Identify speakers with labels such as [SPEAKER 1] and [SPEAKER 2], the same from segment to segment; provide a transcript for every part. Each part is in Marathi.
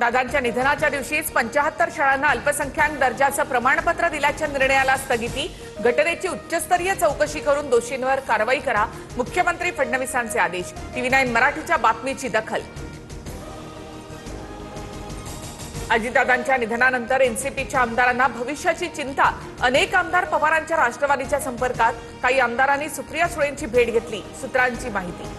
[SPEAKER 1] दादांच्या निधनाच्या दिवशीच 75 शाळांना अल्पसंख्याक दर्जाचं प्रमाणपत्र दिल्याच्या निर्णयाला स्थगिती। घटनेची उच्चस्तरीय चौकशी करून दोषींवर कारवाई करा, मुख्यमंत्री फडणवीसांचे आदेश। TV9 मराठीच्या बातमीची दखल। अजितदादांच्या निधनानंतर एनसीपीच्या आमदारांना भविष्याची चिंता। अनेक आमदार पवारांच्या राष्ट्रवादीच्या संपर्कात। काही आमदारांनी सुप्रिया सुळेंची भेट घेतली, सूत्रांची माहिती।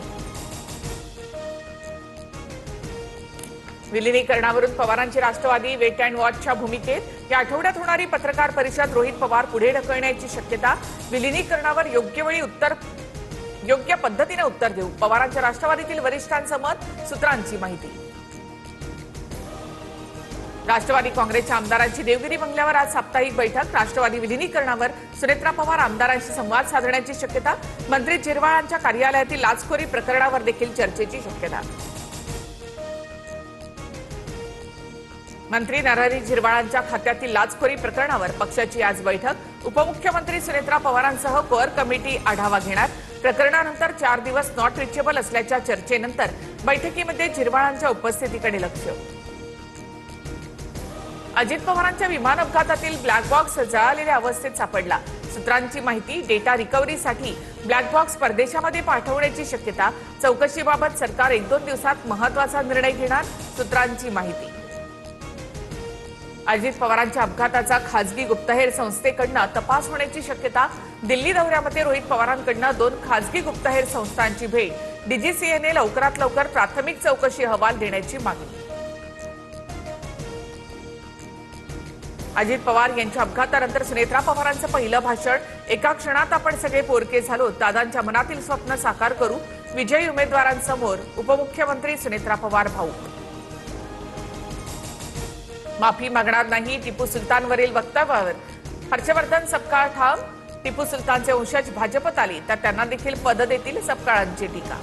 [SPEAKER 1] विलीनीकरणावरून पवारांची राष्ट्रवादी वेट अँड वॉचच्या भूमिकेत। या आठवड्यात होणारी पत्रकार परिषद रोहित पवार पुढे ढकलण्याची शक्यता। विलीनीकरणावर योग्य पद्धतीने उत्तर देऊ, पवारांच्या राष्ट्रवादीतील वरिष्ठांचं मत, सूत्रांची माहिती। राष्ट्रवादी काँग्रेसच्या आमदारांची देवगिरी बंगल्यावर आज साप्ताहिक बैठक। राष्ट्रवादी विलीनीकरणावर सुनेत्रा पवार आमदारांशी संवाद साधण्याची शक्यता। मंत्री झिरवाळांच्या कार्यालयातील लाचखोरी प्रकरणावर देखील चर्चेची शक्यता। मंत्री नरहरी झिरवाळांच्या खात्यातील लाचखोरी प्रकरणावर पक्षाची आज बैठक। उपमुख्यमंत्री सुनेत्रा पवारांसह कोअर कमिटी आढावा घेणार। प्रकरणानंतर 4 दिवस नॉट रिचेबल असल्याच्या चर्चेनंतर बैठकीमध्ये झिरवाळांच्या उपस्थितीकडे लक्ष। अजित पवारांच्या विमान अपघातातील ब्लॅक बॉक्स जळालेल्या अवस्थेत सापडला, सूत्रांची माहिती। डेटा रिकव्हरीसाठी ब्लॅक बॉक्स परदेशामध्ये पाठवण्याची शक्यता। चौकशीबाबत सरकार 1-2 दिवसात महत्त्वाचा निर्णय घेणार, सूत्रांची माहिती। अजित पवारांच्या अपघाताचा खासगी गुप्तहेर संस्थेकडून तपास होण्याची शक्यता। दिल्ली दौऱ्यामध्ये रोहित पवारांकडून 2 खासगी गुप्तहेर संस्थांची भेट। डीजीसीएने लवकरात लवकर प्राथमिक चौकशी अहवाल देण्याची मागणी। अजित पवार यांच्या अपघातानंतर सुनेत्रा पवारांचं पहिलं भाषण। एका क्षणात आपण सगळे पोरके झालो, दादांच्या मनातील स्वप्न साकार करू, विजयी उमेदवारांसमोर उपमुख्यमंत्री सुनेत्रा पवार भाऊक। माफी मागणार नाही, टिपू सुलतानवरील वक्तव्यावर हर्षवर्धन सपकाळ ठाम। टिपू सुलतानचे वंशज भाजपत आले तर त्यांना देखील पद देतील, सपकाळांची टीका।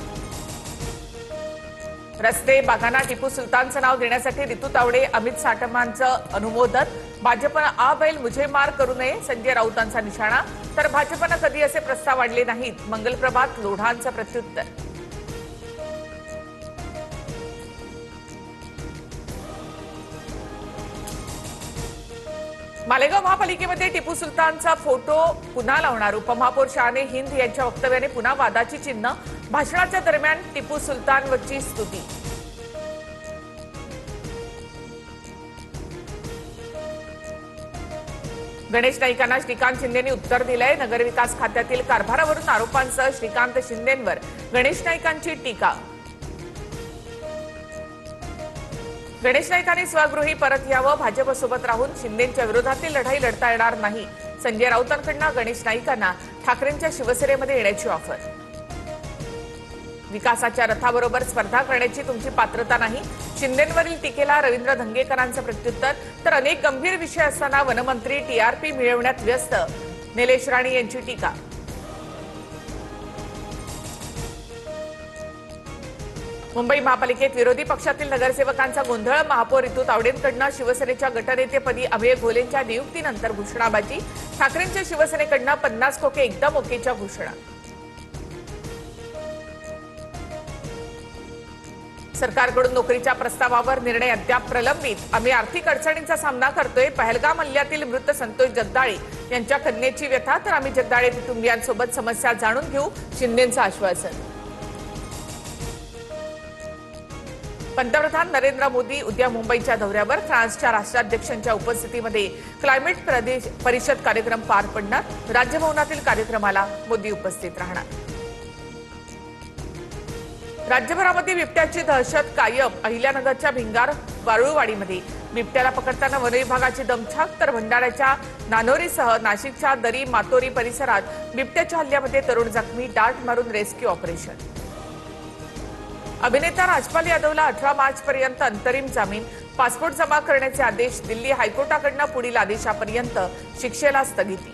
[SPEAKER 1] रस्ते बागांना टिपू सुलतानचं नाव देण्यासाठी रितू तावडे अमित साटमांचं अनुमोदन। भाजपनं आ बैल मुझे मार करू नये, संजय राऊतांचा निशाणा। तर भाजपनं कधी असे प्रस्ताव आणले नाहीत, मंगलप्रभात लोढांचं प्रत्युत्तर। मालेगाव महापालिकेमध्ये टिपू सुलतानचा फोटो पुन्हा लावणार। उपमहापौर शहाणे हिंद यांच्या वक्तव्याने पुन्हा वादाची चिन्ह। भाषणाच्या दरम्यान टिपू सुलतानवरची स्तुती। गणेश नाईकांना श्रीकांत शिंदेंनी उत्तर दिलंय। नगरविकास खात्यातील कारभारावरून आरोपांसह श्रीकांत शिंदेंवर गणेश नाईकांची टीका। गणेश नाईकांनी स्वगृही परत यावं, भाजपसोबत राहून शिंदेंच्या विरोधातील लढाई लढता येणार नाही। संजय राऊतांकडून गणेश नाईकांना ठाकरेंच्या शिवसेनेमध्ये येण्याची ऑफर। विकासाच्या रथाबरोबर स्पर्धा करण्याची तुमची पात्रता नाही, शिंदेंवरील टीकेला रवींद्र धंगेकरांचं प्रत्युत्तर। तर अनेक गंभीर विषय असताना वनमंत्री टीआरपी मिळवण्यात व्यस्त, निलेश राणे यांची टीका। मुंबई महापालिकेत विरोधी पक्षातील नगरसेवकांचा गोंधळ। महापौर रितू तावडेंकडून शिवसेनेच्या गटनेतेपदी अभय घोलेंच्या नियुक्तीनंतर घोषणाबाजी। ठाकरेंच्या शिवसेनेकडून 50 खोके एकदम ओकेच्या घोषणा। सरकारकडून नोकरीच्या प्रस्तावावर निर्णय अद्याप प्रलंबित। आम्ही आर्थिक अडचणींचा सामना करतोय। पहलगाम हल्ल्यातील मृत संतोष जगदाळे यांच्या कन्येची व्यथा। तर आम्ही जगदाळे कुटुंबियांसोबत समस्या जाणून घेऊ, शिंदेंचं आश्वासन। पंतप्रधान नरेंद्र मोदी उद्या मुंबईच्या दौऱ्यावर। फ्रान्सच्या राष्ट्राध्यक्षांच्या उपस्थितीमध्ये क्लायमेट परिषद कार्यक्रम पार पडणार। राजभवनातील कार्यक्रमाला मोदी उपस्थित राहणार। राज्यभरामध्ये बिबट्याची दहशत कायम। अहिल्यानगरच्या भिंगार वारुळवाडीमध्ये बिबट्याला पकडताना वन विभागाची दमछाक। तर भंडाऱ्याच्या नानोरीसह नाशिकच्या दरी मातोरी परिसरात बिबट्याच्या हल्ल्यामध्ये तरुण जखमी, डार्ट मारून रेस्क्यू ऑपरेशन। अभिनेता राजपाल यादवला 18 मार्चपर्यंत अंतरिम जामीन। पासपोर्ट जमा करण्याचे आदेश। दिल्ली हायकोर्टाकडून पुढील आदेशापर्यंत शिक्षेला स्थगिती।